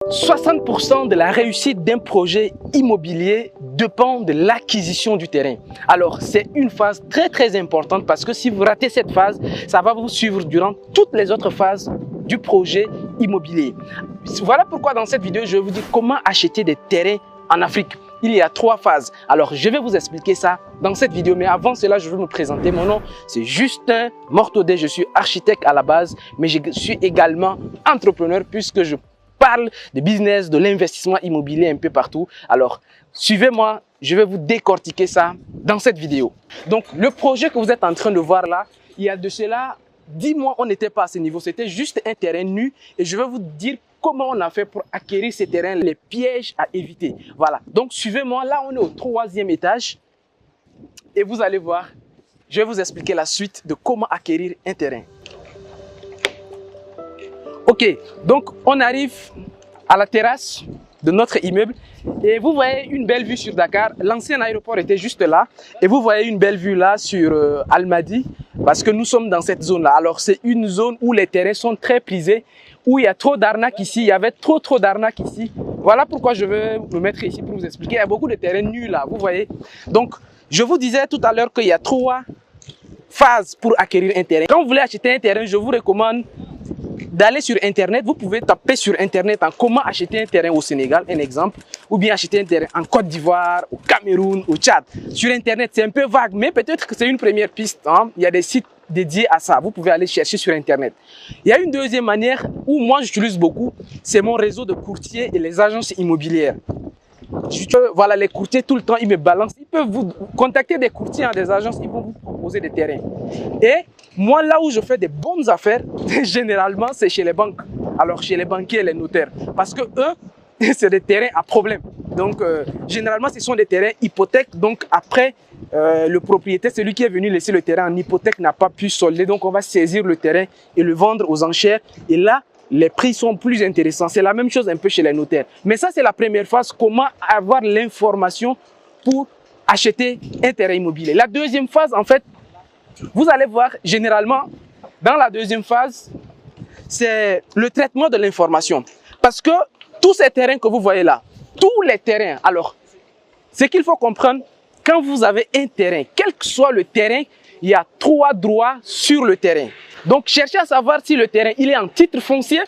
60% de la réussite d'un projet immobilier dépend de l'acquisition du terrain. Alors, c'est une phase très importante parce que si vous ratez cette phase, ça va vous suivre durant toutes les autres phases du projet immobilier. Voilà pourquoi dans cette vidéo, je vais vous dire comment acheter des terrains en Afrique. Il y a 3 phases. Alors, je vais vous expliquer ça dans cette vidéo. Mais avant cela, je vais me présenter. Mon nom, c'est Justin Mortaudet. Je suis architecte à la base, mais je suis également entrepreneur puisque je parle de business, de l'investissement immobilier un peu partout. Alors, suivez-moi, je vais vous décortiquer ça dans cette vidéo. Donc, le projet que vous êtes en train de voir là, il y a de cela 10 mois, on n'était pas à ce niveau. C'était juste un terrain nu et je vais vous dire comment on a fait pour acquérir ces terrains, les pièges à éviter. Voilà, donc suivez-moi. Là, on est au 3e étage et vous allez voir, je vais vous expliquer la suite de comment acquérir un terrain. Ok, donc on arrive à la terrasse de notre immeuble et vous voyez une belle vue sur Dakar. L'ancien aéroport était juste là et vous voyez une belle vue là sur Almadies parce que nous sommes dans cette zone là. Alors c'est une zone où les terrains sont très prisés, où il y a trop d'arnaques ici, il y avait trop d'arnaques ici. Voilà pourquoi je vais me mettre ici pour vous expliquer. Il y a beaucoup de terrains nus là, vous voyez. Donc je vous disais tout à l'heure qu'il y a 3 phases pour acquérir un terrain. Quand vous voulez acheter un terrain, je vous recommande d'aller sur internet. Vous pouvez taper sur internet en comment acheter un terrain au Sénégal, un exemple, ou bien acheter un terrain en Côte d'Ivoire, au Cameroun, au Tchad. Sur internet, c'est un peu vague, mais peut-être que c'est une première piste, hein. Il y a des sites dédiés à ça. Vous pouvez aller chercher sur internet. Il y a une deuxième manière où moi j'utilise beaucoup, c'est mon réseau de courtiers et les agences immobilières. Voilà, les courtiers tout le temps, ils me balancent. Ils peuvent vous contacter des courtiers, hein, des agences, ils vont vous proposer des terrains. Et moi, là où je fais des bonnes affaires, généralement, c'est chez les banques. Alors, chez les banquiers et les notaires. Parce que eux, c'est des terrains à problème. Donc, généralement, ce sont des terrains hypothèques. Donc, après, le propriétaire, celui qui est venu laisser le terrain en hypothèque, n'a pas pu solder. Donc, on va saisir le terrain et le vendre aux enchères. Et là, les prix sont plus intéressants. C'est la même chose un peu chez les notaires. Mais ça, c'est la première phase. Comment avoir l'information pour acheter un terrain immobilier. La deuxième phase, en fait, vous allez voir, généralement, dans la deuxième phase, c'est le traitement de l'information. Parce que tous ces terrains que vous voyez là, tous les terrains, alors, ce qu'il faut comprendre, quand vous avez un terrain, quel que soit le terrain, il y a 3 droits sur le terrain. Donc, cherchez à savoir si le terrain, il est en titre foncier,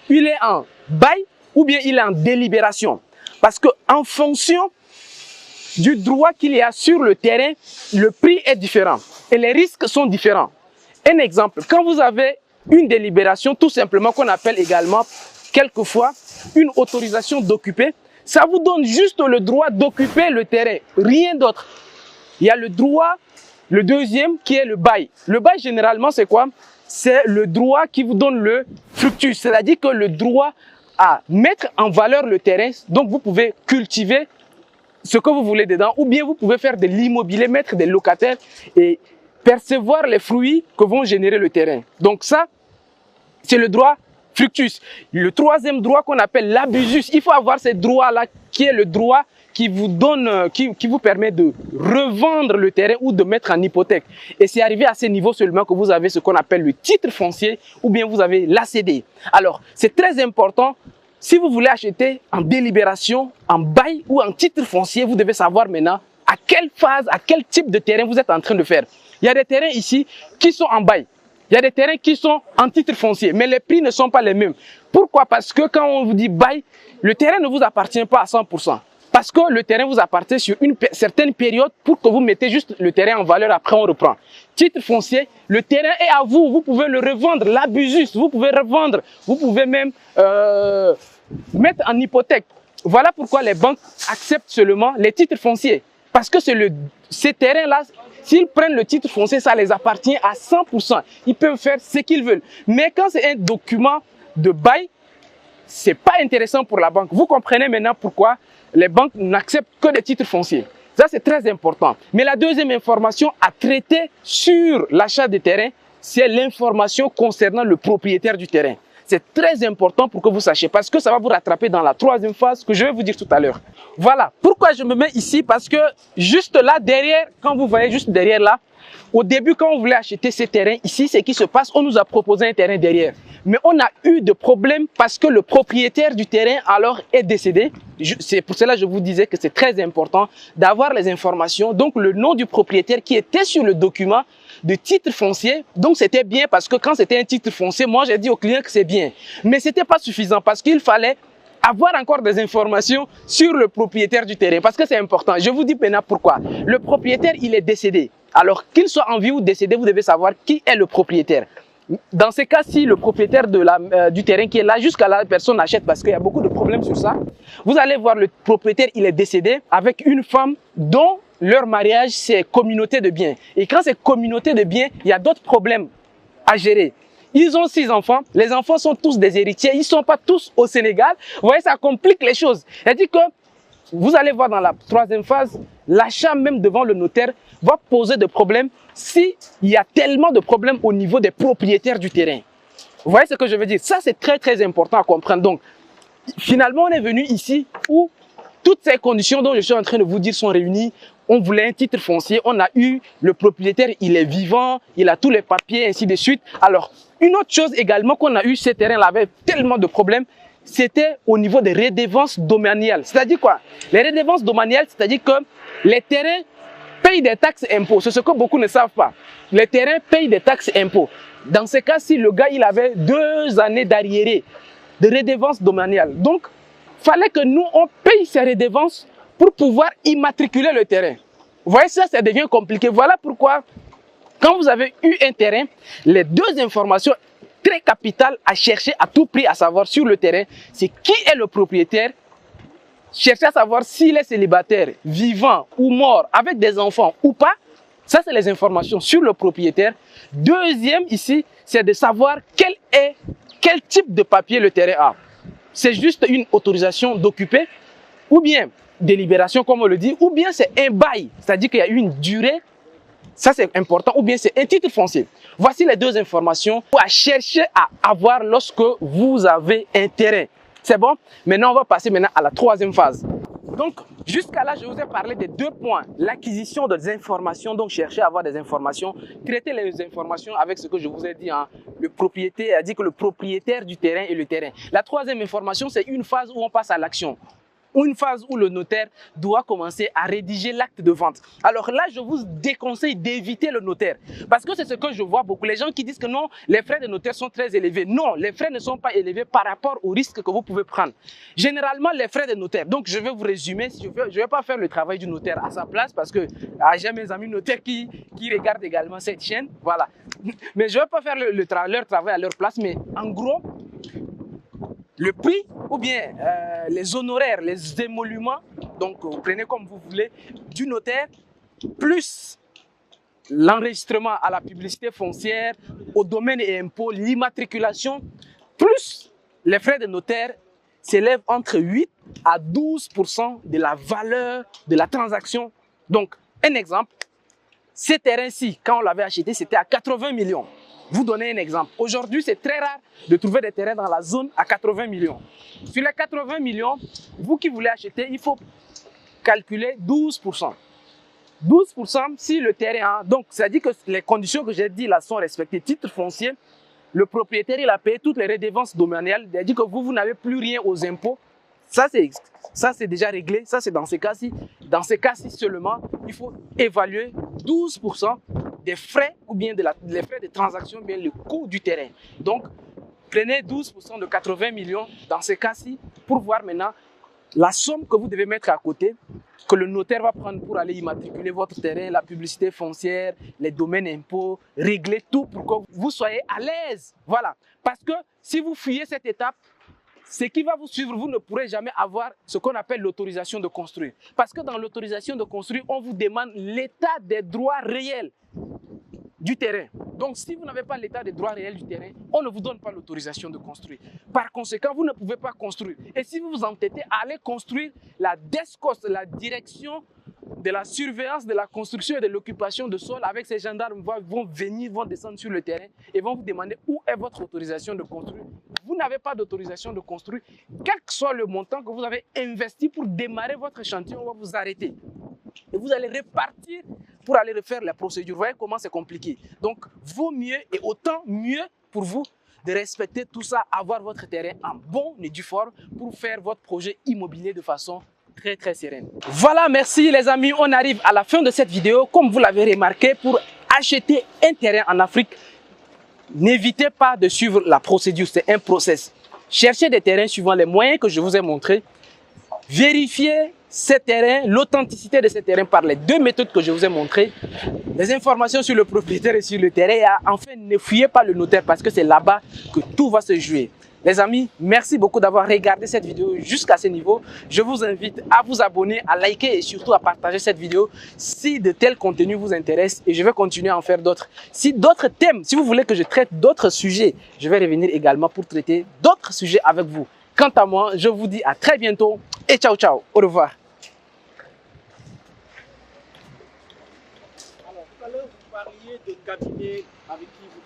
il est en bail ou bien il est en délibération. Parce que en fonction du droit qu'il y a sur le terrain, le prix est différent et les risques sont différents. Un exemple, quand vous avez une délibération, tout simplement qu'on appelle également quelquefois une autorisation d'occuper, ça vous donne juste le droit d'occuper le terrain, rien d'autre. Il y a le droit, le deuxième qui est le bail. Le bail généralement c'est quoi? C'est le droit qui vous donne le fructus, c'est-à-dire que le droit à mettre en valeur le terrain, donc vous pouvez cultiver ce que vous voulez dedans, ou bien vous pouvez faire de l'immobilier, mettre des locataires et percevoir les fruits que vont générer le terrain. Donc ça, c'est le droit fructus. Le troisième droit qu'on appelle l'abusus, il faut avoir ce droit-là qui est le droit qui vous donne, qui vous permet de revendre le terrain ou de mettre en hypothèque. Et c'est arrivé à ce niveau seulement que vous avez ce qu'on appelle le titre foncier ou bien vous avez l'ACD. Alors, c'est très important. Si vous voulez acheter en délibération, en bail ou en titre foncier, vous devez savoir maintenant à quelle phase, à quel type de terrain vous êtes en train de faire. Il y a des terrains ici qui sont en bail. Il y a des terrains qui sont en titre foncier, mais les prix ne sont pas les mêmes. Pourquoi? Parce que quand on vous dit bail, le terrain ne vous appartient pas à 100%. Parce que le terrain vous appartient sur une certaine période pour que vous mettez juste le terrain en valeur, après on reprend. Titre foncier, le terrain est à vous, vous pouvez le revendre, l'abusus, vous pouvez revendre, vous pouvez même mettre en hypothèque. Voilà pourquoi les banques acceptent seulement les titres fonciers. Parce que ces terrains-là, s'ils prennent le titre foncier, ça les appartient à 100%. Ils peuvent faire ce qu'ils veulent. Mais quand c'est un document de bail, c'est pas intéressant pour la banque. Vous comprenez maintenant pourquoi les banques n'acceptent que des titres fonciers. Ça, c'est très important. Mais la deuxième information à traiter sur l'achat des terrains, c'est l'information concernant le propriétaire du terrain. C'est très important pour que vous sachiez, parce que ça va vous rattraper dans la troisième phase que je vais vous dire tout à l'heure. Voilà. Pourquoi je me mets ici? Parce que juste là, derrière, quand vous voyez juste derrière là, Au début, quand on voulait acheter ces terrains ici, ce qui se passe, on nous a proposé un terrain derrière. Mais on a eu de problèmes parce que le propriétaire du terrain alors est décédé. C'est pour cela que je vous disais que c'est très important d'avoir les informations. Donc le nom du propriétaire qui était sur le document de titre foncier. Donc c'était bien parce que quand c'était un titre foncier, moi j'ai dit au client que c'est bien. Mais c'était pas suffisant parce qu'il fallait avoir encore des informations sur le propriétaire du terrain parce que c'est important. Je vous dis maintenant pourquoi. Le propriétaire, il est décédé. Alors qu'il soit en vie ou décédé, vous devez savoir qui est le propriétaire. Dans ces cas-ci, le propriétaire du terrain qui est là, jusqu'à la personne achète parce qu'il y a beaucoup de problèmes sur ça. Vous allez voir le propriétaire, il est décédé avec une femme dont leur mariage, c'est communauté de biens. Et quand c'est communauté de biens, il y a d'autres problèmes à gérer. Ils ont 6 enfants. Les enfants sont tous des héritiers. Ils ne sont pas tous au Sénégal. Vous voyez, ça complique les choses. C'est-à-dire que vous allez voir dans la 3e phase, l'achat même devant le notaire va poser des problèmes s'il y a tellement de problèmes au niveau des propriétaires du terrain. Vous voyez ce que je veux dire? Ça, c'est très, très important à comprendre. Donc, finalement, on est venu ici où toutes ces conditions dont je suis en train de vous dire sont réunies. On voulait un titre foncier, on a eu le propriétaire, il est vivant, il a tous les papiers, ainsi de suite. Alors, une autre chose également qu'on a eu, ces terrains-là avaient tellement de problèmes, c'était au niveau des redevances domaniales. C'est-à-dire quoi? Les redevances domaniales, c'est-à-dire que les terrains payent des taxes et impôts. C'est ce que beaucoup ne savent pas. Les terrains payent des taxes et impôts. Dans ce cas-ci, le gars, il avait 2 années d'arriéré de redevances domaniales. Donc, il fallait que nous, on paye ces redevances pour pouvoir immatriculer le terrain. Vous voyez, ça devient compliqué. Voilà pourquoi, quand vous avez eu un terrain, les 2 informations très capitales à chercher à tout prix à savoir sur le terrain, c'est qui est le propriétaire, chercher à savoir s'il est célibataire, vivant ou mort, avec des enfants ou pas. Ça, c'est les informations sur le propriétaire. Deuxième ici, c'est de savoir quel type de papier le terrain a. C'est juste une autorisation d'occuper ou bien délibération comme on le dit, ou bien c'est un bail, c'est-à-dire qu'il y a eu une durée, ça c'est important, ou bien c'est un titre foncier. Voici les 2 informations à chercher à avoir lorsque vous avez un terrain. C'est bon? Maintenant, on va passer à la 3e phase. Donc, jusqu'à là, je vous ai parlé des 2 points. L'acquisition des informations, donc chercher à avoir des informations, traiter les informations avec ce que je vous ai dit. Hein. Le propriétaire a dit que le propriétaire du terrain est le terrain. La 3e information, c'est une phase où on passe à l'action. Une phase où le notaire doit commencer à rédiger l'acte de vente. Alors là, je vous déconseille d'éviter le notaire. Parce que c'est ce que je vois beaucoup. Les gens qui disent que non, les frais de notaire sont très élevés. Non, les frais ne sont pas élevés par rapport au risque que vous pouvez prendre. Généralement, les frais de notaire. Donc, je vais vous résumer. Je ne vais pas faire le travail du notaire à sa place parce que j'ai mes amis notaires qui regardent également cette chaîne. Voilà. Mais je ne vais pas faire leur travail à leur place. Mais en gros, le prix ou bien les honoraires, les émoluments, donc vous prenez comme vous voulez, du notaire, plus l'enregistrement à la publicité foncière, au domaine et impôts, l'immatriculation, plus les frais de notaire s'élèvent entre 8 à 12% de la valeur de la transaction. Donc, un exemple, ces terrains-ci, quand on l'avait acheté, c'était à 80 millions. Vous donnez un exemple. Aujourd'hui, c'est très rare de trouver des terrains dans la zone à 80 millions. Sur les 80 millions, vous qui voulez acheter, il faut calculer 12%. 12% si le terrain, donc ça dit que les conditions que j'ai dit là sont respectées. Titre foncier, le propriétaire il a payé toutes les redevances domaniales, il a dit que vous n'avez plus rien aux impôts. Ça c'est déjà réglé, ça c'est dans ces cas-ci. Dans ces cas-ci seulement, il faut évaluer 12% des frais ou bien les frais de transaction, bien le coût du terrain. Donc, prenez 12% de 80 millions dans ces cas-ci pour voir maintenant la somme que vous devez mettre à côté, que le notaire va prendre pour aller immatriculer votre terrain, la publicité foncière, les domaines impôts, régler tout pour que vous soyez à l'aise. Voilà. Parce que si vous fuyez cette étape, ce qui va vous suivre, vous ne pourrez jamais avoir ce qu'on appelle l'autorisation de construire. Parce que dans l'autorisation de construire, on vous demande l'état des droits réels du terrain. Donc, si vous n'avez pas l'état des droits réels du terrain, on ne vous donne pas l'autorisation de construire. Par conséquent, vous ne pouvez pas construire. Et si vous vous entêtez à aller construire, la DESCOS, la direction de la surveillance de la construction et de l'occupation de sol, avec ces gendarmes vont venir, vont descendre sur le terrain et vont vous demander où est votre autorisation de construire. Vous n'avez pas d'autorisation de construire. Quel que soit le montant que vous avez investi pour démarrer votre chantier, on va vous arrêter. Et vous allez repartir pour aller refaire la procédure. Vous voyez comment c'est compliqué. Donc, vaut mieux et autant mieux pour vous de respecter tout ça, avoir votre terrain en bon et due forme pour faire votre projet immobilier de façon très sereine. Voilà, merci les amis. On arrive à la fin de cette vidéo. Comme vous l'avez remarqué, pour acheter un terrain en Afrique, n'évitez pas de suivre la procédure. C'est un process. Cherchez des terrains suivant les moyens que je vous ai montrés. Vérifiez ces terrains, l'authenticité de ces terrains par les 2 méthodes que je vous ai montrées. Les informations sur le propriétaire et sur le terrain. Enfin, ne fuyez pas le notaire parce que c'est là-bas que tout va se jouer. Les amis, merci beaucoup d'avoir regardé cette vidéo jusqu'à ce niveau. Je vous invite à vous abonner, à liker et surtout à partager cette vidéo si de tels contenus vous intéressent, et je vais continuer à en faire d'autres. Si d'autres thèmes, si vous voulez que je traite d'autres sujets, je vais revenir également pour traiter d'autres sujets avec vous. Quant à moi, je vous dis à très bientôt et ciao ciao. Au revoir. Alors, tout à l'heure, vous parliez de cabinet avec qui vous